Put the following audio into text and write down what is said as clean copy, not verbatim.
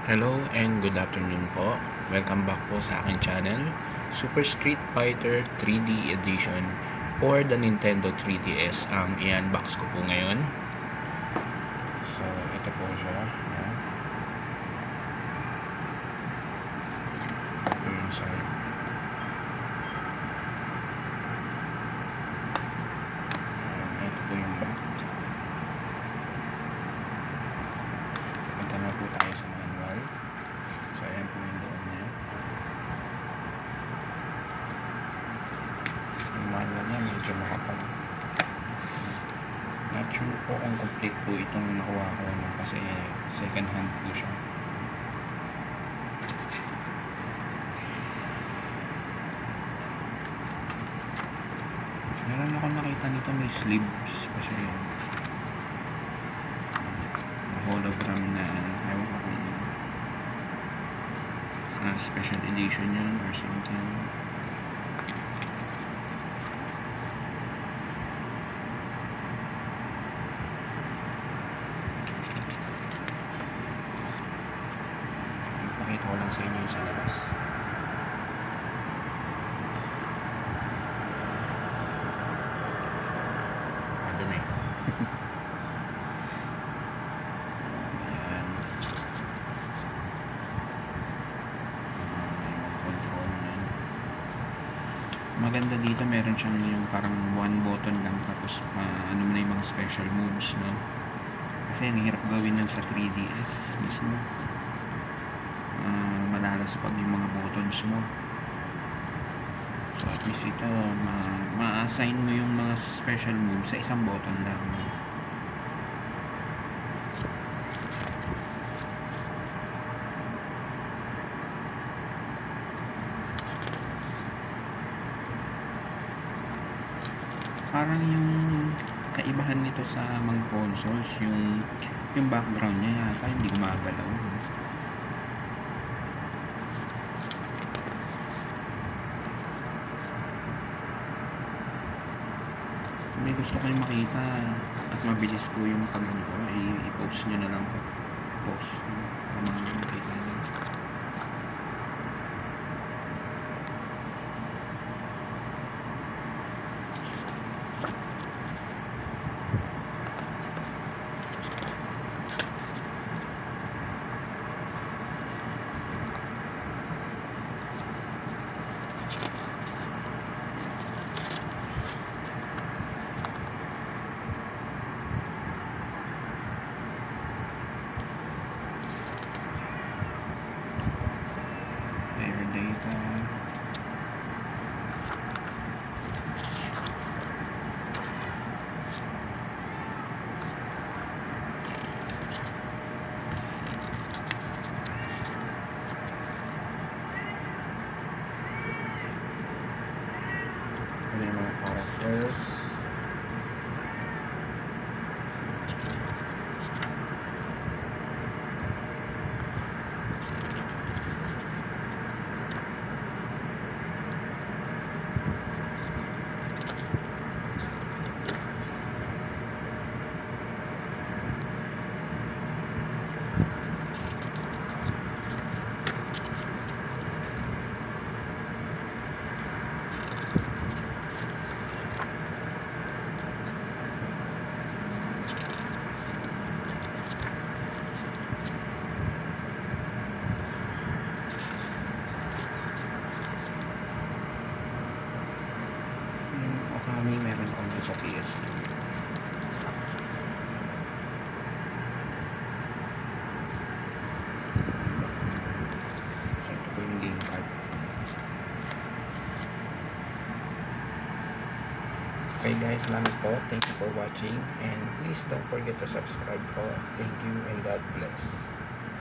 Hello and good afternoon po. Welcome back po sa aking channel, Super Street Fighter 3D Edition for the Nintendo 3DS ang i-unbox ko po ngayon. So, ito po siya. Ayan. Ito po yung side. Ito po yung back. Punta na po tayo sa manual. So, ayan po yung loob niya. Yung manual niya medyo makapal. Not sure po kung complete po itong nakuha ko kasi second hand po siya. Meron ako nakita nito may sleeves kasi hologram na ewan ko kung special edition yun or something. Ipakita ko lang sa inyo sa labas. Madumi. Ayan. Yung control niya. Maganda dito, meron siyang yung parang one button lang tapos ano mo na yung mga special moves, no? Kasi ang hirap gawin nun sa 3DS mismo. Malalaspag yung mga buttons mo. So at least ito ma-assign mo yung mga special moves sa isang button lang, no? Parang yung kaibahan nito sa mga consoles, yung background niya yata hindi gumagalaw. May gusto kayong makita at mabilis po yung pag-ano ko, i-post nyo na lang po. Post para makita nyo. Player data. Ano yung mga characters. Okami meron ako sa PS2. So ito po yung game card. Okay guys, salamat po. Thank you for watching and please don't forget to subscribe po. Thank you and God bless.